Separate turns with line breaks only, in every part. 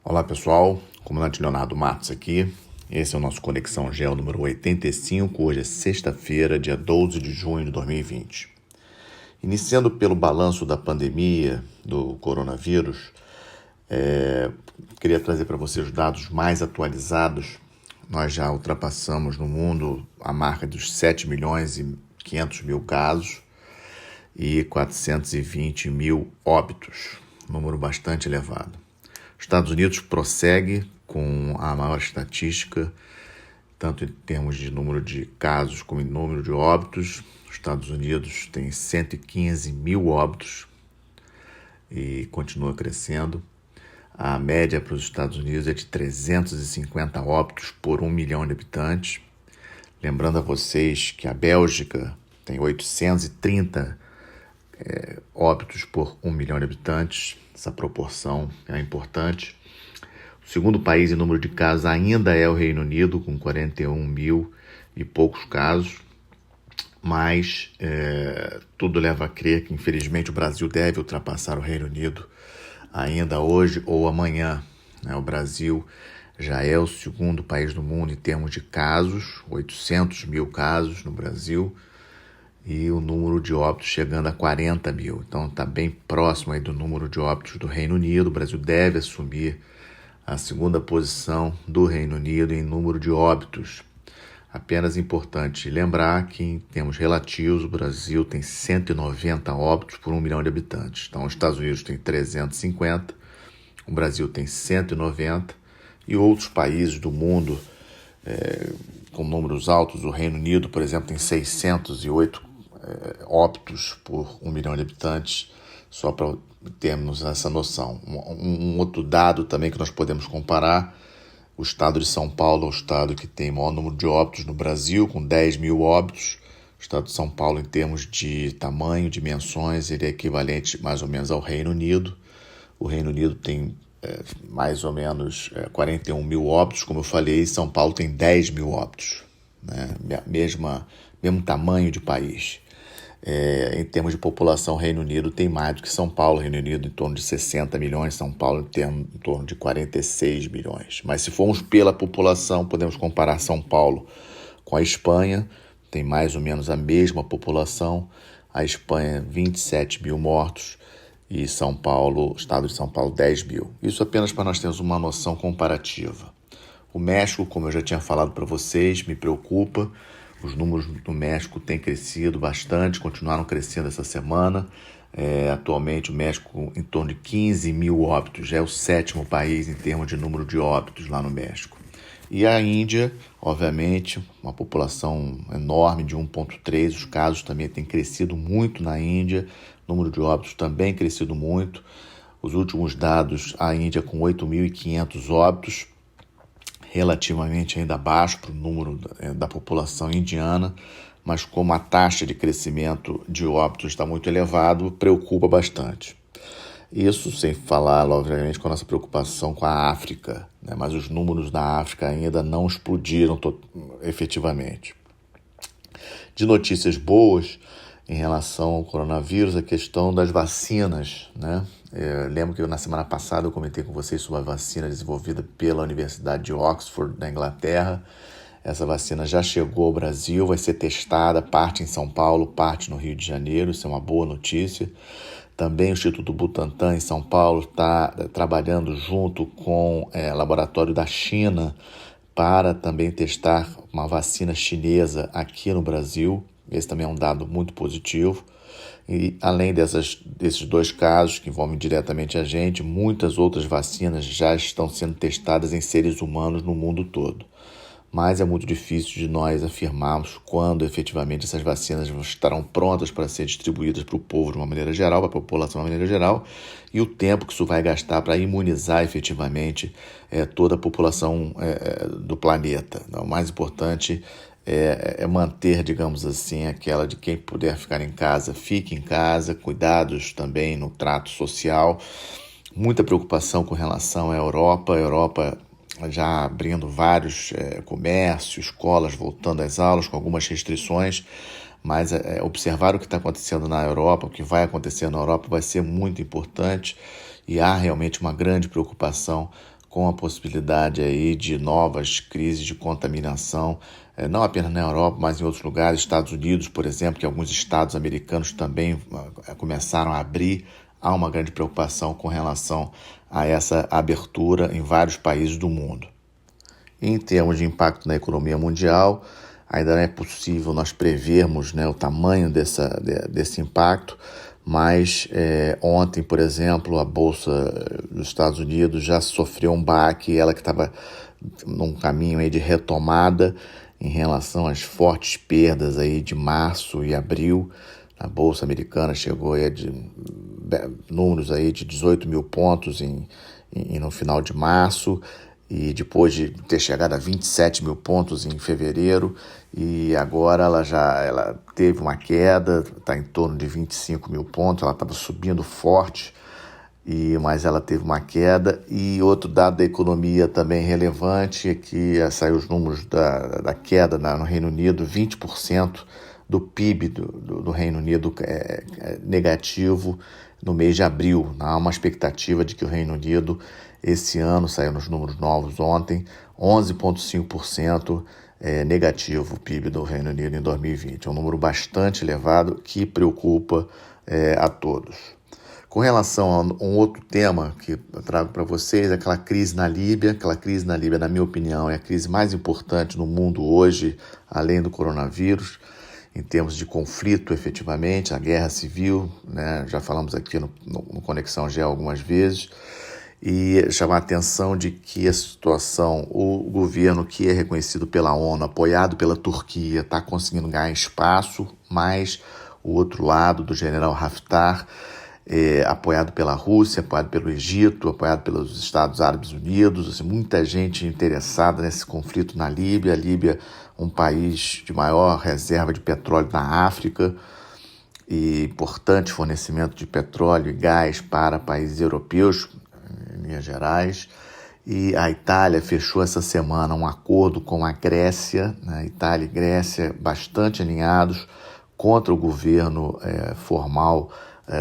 Olá pessoal, comandante Leonardo Matos aqui. Esse é o nosso Conexão Geo número 85, hoje é sexta-feira, dia 12 de junho de 2020. Iniciando pelo balanço da pandemia do coronavírus, queria trazer para vocês os dados mais atualizados. Nós já ultrapassamos no mundo a marca dos 7 milhões e 500 mil casos e 420 mil óbitos, número bastante elevado. Estados Unidos prossegue com a maior estatística, tanto em termos de número de casos como em número de óbitos. Os Estados Unidos tem 115 mil óbitos e continua crescendo. A média para os Estados Unidos é de 350 óbitos por 1 milhão de habitantes. Lembrando a vocês que a Bélgica tem 830 óbitos por 1 milhão de habitantes. Essa proporção é importante. O segundo país em número de casos ainda é o Reino Unido, com 41 mil e poucos casos, mas tudo leva a crer que, infelizmente, o Brasil deve ultrapassar o Reino Unido ainda hoje ou amanhã. O Brasil já é o segundo país do mundo em termos de casos, 800 mil casos no Brasil, e o número de óbitos chegando a 40 mil. Então está bem próximo aí do número de óbitos do Reino Unido. O Brasil deve assumir a segunda posição do Reino Unido em número de óbitos. Apenas importante lembrar que, em termos relativos, o Brasil tem 190 óbitos por 1 milhão de habitantes. Então, os Estados Unidos tem 350, o Brasil tem 190 e outros países do mundo com números altos. O Reino Unido, por exemplo, tem 608 óbitos por 1 milhão de habitantes, só para termos essa noção. Um outro dado também que nós podemos comparar: o estado de São Paulo é o estado que tem o maior número de óbitos no Brasil, com 10 mil óbitos. O estado de São Paulo, em termos de tamanho, dimensões, ele é equivalente mais ou menos ao Reino Unido. O Reino Unido tem mais ou menos 41 mil óbitos, como eu falei, e São Paulo tem 10 mil óbitos, né? Mesmo tamanho de país. Em termos de população, o Reino Unido tem mais do que São Paulo. O Reino Unido em torno de 60 milhões, São Paulo em torno de 46 milhões. Mas se formos pela população, podemos comparar São Paulo com a Espanha, tem mais ou menos a mesma população. A Espanha, 27 mil mortos, e São Paulo, o estado de São Paulo, 10 mil. Isso apenas para nós termos uma noção comparativa. O México, como eu já tinha falado para vocês, me preocupa. Os números do México têm crescido bastante, continuaram crescendo essa semana. Atualmente o México em torno de 15 mil óbitos, já é o 7º país em termos de número de óbitos lá no México. E a Índia, obviamente, uma população enorme de 1,3, os casos também têm crescido muito na Índia, o número de óbitos também crescido muito. Os últimos dados, a Índia com 8.500 óbitos, relativamente ainda baixo para o número da população indiana, mas como a taxa de crescimento de óbitos está muito elevado, preocupa bastante. Isso sem falar, obviamente, com a nossa preocupação com a África, né? Mas os números da África ainda não explodiram efetivamente. De notícias boas em relação ao coronavírus, a questão das vacinas, né? Lembro que na semana passada eu comentei com vocês sobre a vacina desenvolvida pela Universidade de Oxford, da Inglaterra. Essa vacina já chegou ao Brasil, vai ser testada, parte em São Paulo, parte no Rio de Janeiro, isso é uma boa notícia. Também o Instituto Butantan, em São Paulo, está trabalhando junto com o laboratório da China para também testar uma vacina chinesa aqui no Brasil. Esse também é um dado muito positivo. E além desses dois casos que envolvem diretamente a gente, muitas outras vacinas já estão sendo testadas em seres humanos no mundo todo. Mas é muito difícil de nós afirmarmos quando efetivamente essas vacinas estarão prontas para ser distribuídas para o povo de uma maneira geral, para a população de uma maneira geral, e o tempo que isso vai gastar para imunizar efetivamente toda a população do planeta. Então, o mais importante é manter, digamos assim, aquela de quem puder ficar em casa, fique em casa, cuidados também no trato social, muita preocupação com relação à Europa. A Europa já abrindo vários comércios, escolas voltando às aulas com algumas restrições, mas observar o que está acontecendo na Europa, o que vai acontecer na Europa vai ser muito importante, e há realmente uma grande preocupação com a possibilidade aí de novas crises de contaminação, não apenas na Europa, mas em outros lugares, Estados Unidos, por exemplo, que alguns estados americanos também começaram a abrir. Há uma grande preocupação com relação a essa abertura em vários países do mundo. Em termos de impacto na economia mundial, ainda não é possível nós prevermos, né, o tamanho desse impacto, mas ontem, por exemplo, a Bolsa dos Estados Unidos já sofreu um baque, ela que estava num caminho aí de retomada em relação às fortes perdas aí de março e abril. A Bolsa Americana chegou aí números aí de 18 mil pontos no final de março, e depois de ter chegado a 27 mil pontos em fevereiro, e agora ela teve uma queda, está em torno de 25 mil pontos, ela estava subindo forte, mas ela teve uma queda. E outro dado da economia também relevante é que saiu os números da queda no Reino Unido, 20% do PIB do Reino Unido negativo no mês de abril. Há uma expectativa de que o Reino Unido, esse ano, saiu nos números novos ontem, 11,5% negativo o PIB do Reino Unido em 2020. É um número bastante elevado que preocupa a todos. Com relação a um outro tema que eu trago para vocês, aquela crise na Líbia. Aquela crise na Líbia, na minha opinião, é a crise mais importante no mundo hoje, além do coronavírus, em termos de conflito, efetivamente, a guerra civil, né? Já falamos aqui no Conexão Geo algumas vezes, e chamar a atenção de que a situação, o governo que é reconhecido pela ONU, apoiado pela Turquia, está conseguindo ganhar espaço, mas o outro lado do general Haftar, apoiado pela Rússia, apoiado pelo Egito, apoiado pelos Estados Árabes Unidos, assim, muita gente interessada nesse conflito na Líbia. A Líbia, um país de maior reserva de petróleo na África, e importante fornecimento de petróleo e gás para países europeus, em linhas gerais. E a Itália fechou essa semana um acordo com a Grécia, né? Itália e Grécia bastante alinhados contra o governo formal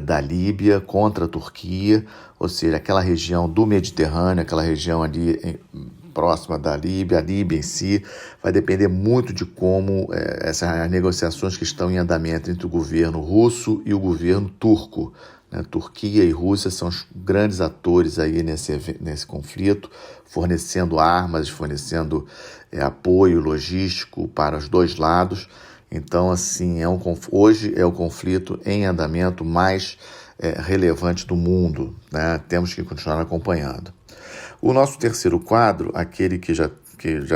da Líbia, contra a Turquia, ou seja, aquela região do Mediterrâneo, aquela região ali próxima da Líbia, a Líbia em si, vai depender muito de como essas negociações que estão em andamento entre o governo russo e o governo turco, né? Turquia e Rússia são os grandes atores aí nesse conflito, fornecendo armas, fornecendo apoio logístico para os dois lados. Então, assim, hoje é o conflito em andamento mais relevante do mundo, né? Temos que continuar acompanhando. O nosso terceiro quadro, aquele que já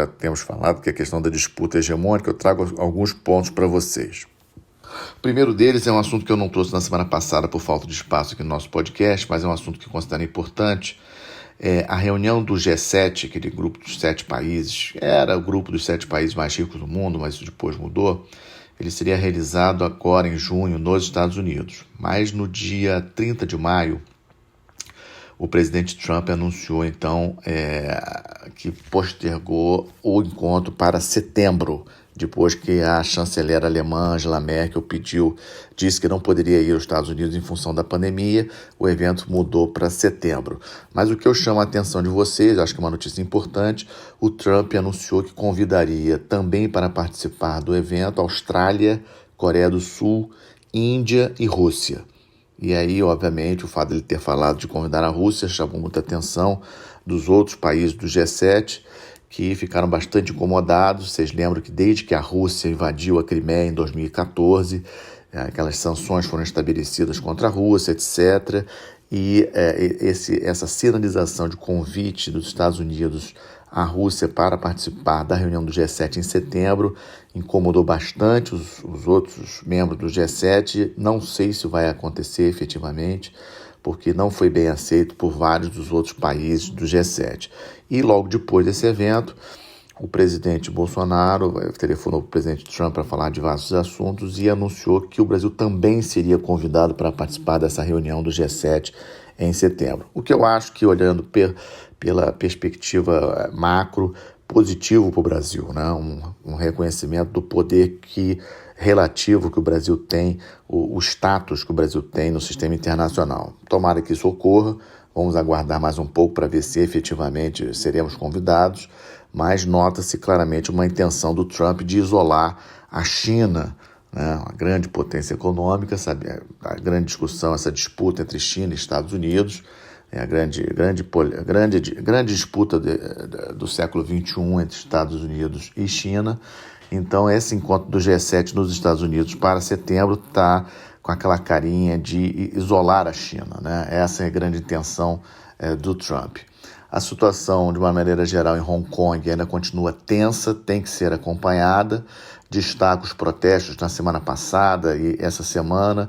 temos falado, que é a questão da disputa hegemônica, eu trago alguns pontos para vocês. O primeiro deles é um assunto que eu não trouxe na semana passada por falta de espaço aqui no nosso podcast, mas é um assunto que eu considero importante. A reunião do G7, aquele grupo dos 7 países, era o grupo dos 7 países mais ricos do mundo, mas isso depois mudou. Ele seria realizado agora em junho nos Estados Unidos. Mas no dia 30 de maio, o presidente Trump anunciou então que postergou o encontro para setembro, depois que a chanceler alemã Angela Merkel disse que não poderia ir aos Estados Unidos em função da pandemia. O evento mudou para setembro. Mas o que eu chamo a atenção de vocês, acho que é uma notícia importante, o Trump anunciou que convidaria também para participar do evento Austrália, Coreia do Sul, Índia e Rússia. E aí, obviamente, o fato de ele ter falado de convidar a Rússia chamou muita atenção dos outros países do G7, que ficaram bastante incomodados. Vocês lembram que desde que a Rússia invadiu a Crimeia em 2014, aquelas sanções foram estabelecidas contra a Rússia, etc. E essa sinalização de convite dos Estados Unidos à Rússia para participar da reunião do G7 em setembro incomodou bastante os outros membros do G7. Não sei se vai acontecer efetivamente, porque não foi bem aceito por vários dos outros países do G7. E logo depois desse evento, o presidente Bolsonaro telefonou para o presidente Trump para falar de vários assuntos e anunciou que o Brasil também seria convidado para participar dessa reunião do G7 em setembro. O que eu acho que, olhando pela perspectiva macro, positivo para o Brasil, né? Um reconhecimento do poder relativo que o Brasil tem, o status que o Brasil tem no sistema internacional. Tomara que isso ocorra, Vamos aguardar mais um pouco para ver se efetivamente seremos convidados, mas nota-se claramente uma intenção do Trump de isolar a China, né, uma grande potência econômica, sabe? A grande discussão, essa disputa entre China e Estados Unidos, a grande disputa do século XXI entre Estados Unidos e China. Então, esse encontro do G7 nos Estados Unidos para setembro está com aquela carinha de isolar a China, né? Essa é a grande intenção do Trump. A situação, de uma maneira geral, em Hong Kong ainda continua tensa, tem que ser acompanhada. Destaco os protestos na semana passada e essa semana,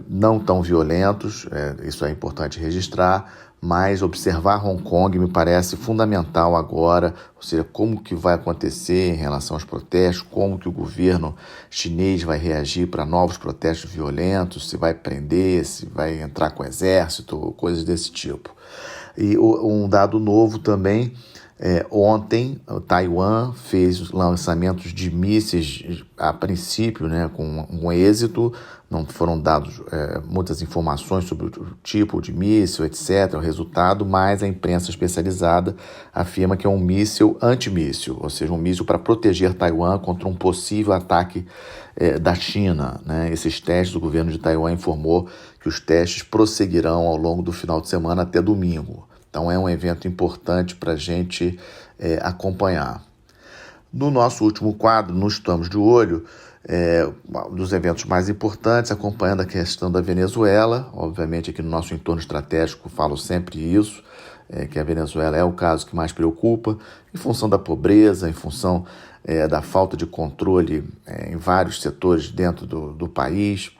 não tão violentos, isso é importante registrar, mas observar Hong Kong me parece fundamental agora, ou seja, como que vai acontecer em relação aos protestos, como que o governo chinês vai reagir para novos protestos violentos, se vai prender, se vai entrar com o exército, coisas desse tipo. E um dado novo também, ontem Taiwan fez os lançamentos de mísseis a princípio, né, com êxito. Não foram dados muitas informações sobre o tipo de míssil, etc., o resultado, mas a imprensa especializada afirma que é um míssil antimíssil, ou seja, um míssil para proteger Taiwan contra um possível ataque da China, né? Esses testes, o governo de Taiwan informou que os testes prosseguirão ao longo do final de semana até domingo. Então é um evento importante para a gente acompanhar. No nosso último quadro, no Estamos de Olho, dos eventos mais importantes, acompanhando a questão da Venezuela. Obviamente aqui no nosso entorno estratégico falo sempre isso, que a Venezuela é o caso que mais preocupa, em função da pobreza, em função da falta de controle em vários setores dentro do país.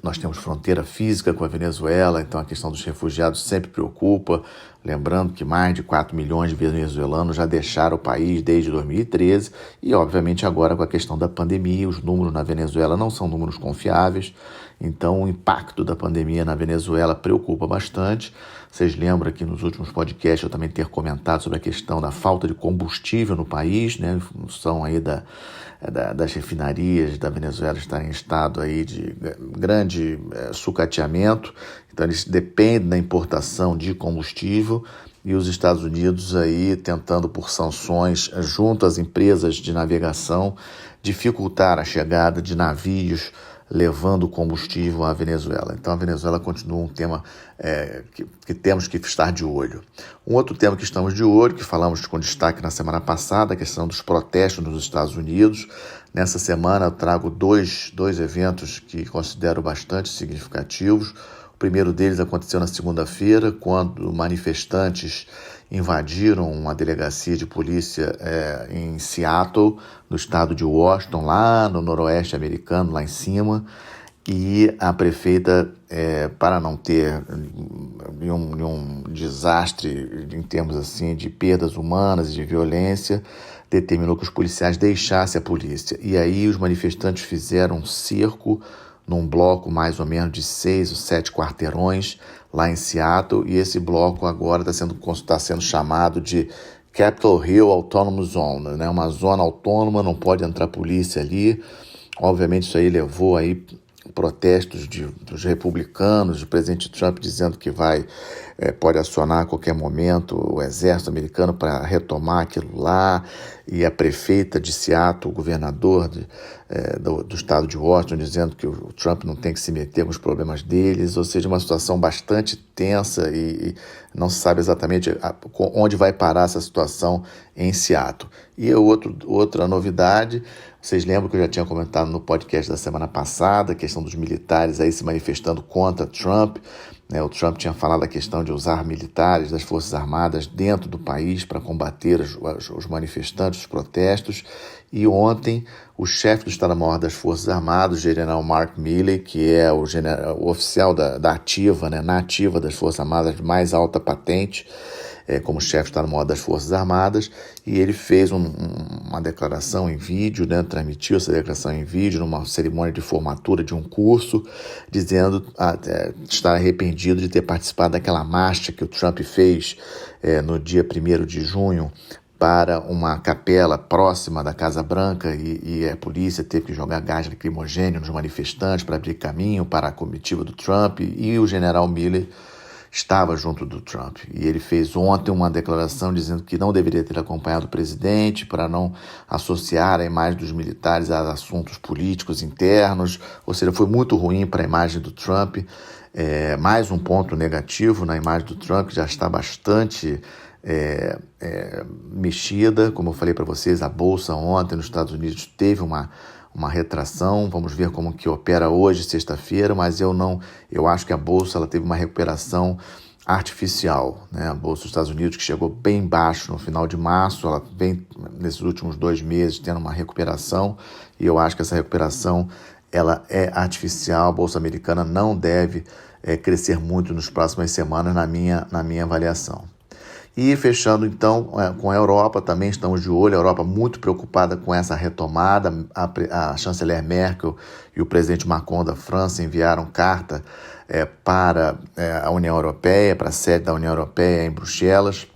Nós temos fronteira física com a Venezuela, então a questão dos refugiados sempre preocupa. Lembrando que mais de 4 milhões de venezuelanos já deixaram o país desde 2013 e, obviamente, agora com a questão da pandemia, os números na Venezuela não são números confiáveis, então o impacto da pandemia na Venezuela preocupa bastante. Vocês lembram que nos últimos podcasts eu também ter comentado sobre a questão da falta de combustível no país, né, em função aí das refinarias da Venezuela estarem em estado aí de grande sucateamento, então eles dependem da importação de combustível e os Estados Unidos aí tentando por sanções junto às empresas de navegação dificultar a chegada de navios levando combustível à Venezuela. Então a Venezuela continua um tema que temos que estar de olho. Um outro tema que estamos de olho, que falamos com destaque na semana passada, a questão dos protestos nos Estados Unidos. Nessa semana eu trago dois eventos que considero bastante significativos. O primeiro deles aconteceu na segunda-feira, quando manifestantes invadiram uma delegacia de polícia em Seattle, no estado de Washington, lá no noroeste americano, lá em cima, e a prefeita, para não ter nenhum desastre em termos assim de perdas humanas e de violência, determinou que os policiais deixassem a polícia. E aí os manifestantes fizeram um cerco num bloco mais ou menos de 6 ou 7 quarteirões lá em Seattle, e esse bloco agora está sendo chamado de Capitol Hill Autonomous Zone, né? Uma zona autônoma, não pode entrar polícia ali. Obviamente isso aí levou aí protestos dos republicanos, do presidente Trump dizendo que pode acionar a qualquer momento o exército americano para retomar aquilo lá, e a prefeita de Seattle, o governador do estado de Washington, dizendo que o Trump não tem que se meter com os problemas deles, ou seja, uma situação bastante tensa e não se sabe exatamente onde vai parar essa situação em Seattle. E outra novidade, vocês lembram que eu já tinha comentado no podcast da semana passada, a questão dos militares aí se manifestando contra Trump, né? O Trump tinha falado a questão de usar militares das Forças Armadas dentro do país para combater os manifestantes, os protestos. E ontem, o chefe do Estado-Maior das Forças Armadas, o general Mark Milley, que é o oficial da ativa, né, na ativa das Forças Armadas de mais alta patente, como chefe do Estado-Maior das Forças Armadas, e ele fez uma declaração em vídeo, né, transmitiu essa declaração em vídeo numa cerimônia de formatura de um curso, dizendo estar arrependido de ter participado daquela marcha que o Trump fez no dia 1º de junho para uma capela próxima da Casa Branca, e a polícia teve que jogar gás lacrimogêneo nos manifestantes para abrir caminho para a comitiva do Trump, e o general Milley, estava junto do Trump. E ele fez ontem uma declaração dizendo que não deveria ter acompanhado o presidente para não associar a imagem dos militares a assuntos políticos internos, ou seja, foi muito ruim para a imagem do Trump. Mais um ponto negativo na imagem do Trump, que já está bastante mexida. Como eu falei para vocês, a Bolsa ontem nos Estados Unidos teve uma retração. Vamos ver como que opera hoje, sexta-feira, mas eu acho que a Bolsa ela teve uma recuperação artificial, né? A Bolsa dos Estados Unidos, que chegou bem baixo no final de março, ela vem nesses últimos 2 meses tendo uma recuperação, e eu acho que essa recuperação ela é artificial. A Bolsa Americana não deve crescer muito nas próximas semanas, na minha avaliação. E fechando então com a Europa, também estamos de olho, a Europa muito preocupada com essa retomada. A chanceler Merkel e o presidente Macron da França enviaram carta para a União Europeia, para a sede da União Europeia em Bruxelas,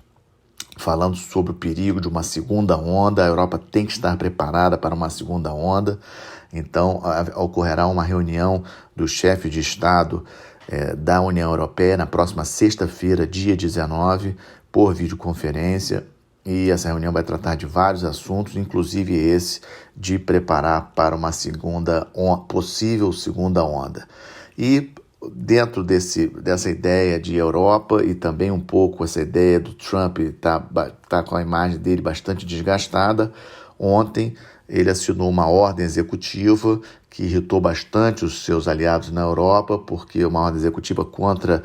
falando sobre o perigo de uma segunda onda. A Europa tem que estar preparada para uma segunda onda. Então, ocorrerá uma reunião dos chefes de Estado da União Europeia na próxima sexta-feira, dia 19, por videoconferência, e essa reunião vai tratar de vários assuntos, inclusive esse de preparar para uma possível segunda onda. E dentro dessa ideia de Europa e também um pouco essa ideia do Trump tá com a imagem dele bastante desgastada, ontem ele assinou uma ordem executiva que irritou bastante os seus aliados na Europa, porque uma ordem executiva contra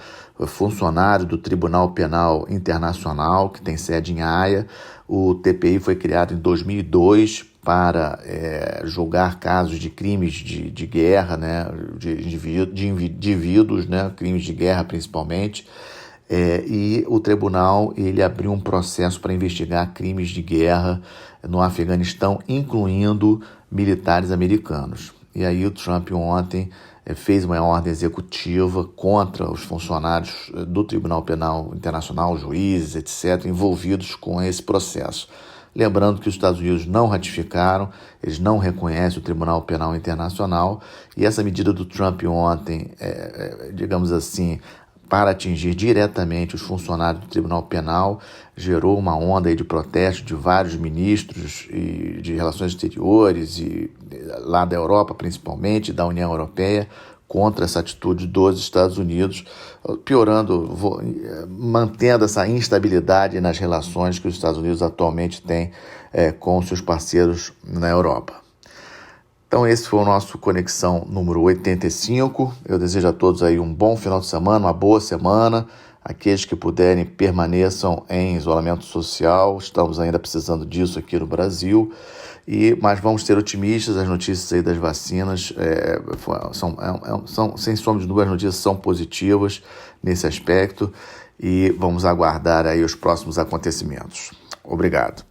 funcionário do Tribunal Penal Internacional, que tem sede em Haia. O TPI foi criado em 2002 para julgar casos de crimes de guerra, né, de indivíduos, né, crimes de guerra principalmente. E o tribunal ele abriu um processo para investigar crimes de guerra no Afeganistão, incluindo militares americanos. E aí o Trump ontem fez uma ordem executiva contra os funcionários do Tribunal Penal Internacional, juízes, etc., envolvidos com esse processo. Lembrando que os Estados Unidos não ratificaram, eles não reconhecem o Tribunal Penal Internacional, e essa medida do Trump ontem, digamos assim, para atingir diretamente os funcionários do Tribunal Penal, gerou uma onda aí de protesto de vários ministros e de relações exteriores, e lá da Europa principalmente, da União Europeia, contra essa atitude dos Estados Unidos, piorando, mantendo essa instabilidade nas relações que os Estados Unidos atualmente têm com seus parceiros na Europa. Então esse foi o nosso Conexão número 85. Eu desejo a todos aí um bom final de semana, uma boa semana. Aqueles que puderem permaneçam em isolamento social. Estamos ainda precisando disso aqui no Brasil. Mas vamos ser otimistas. As notícias aí das vacinas são sem sombra de dúvida, as notícias são positivas nesse aspecto. E vamos aguardar aí os próximos acontecimentos. Obrigado.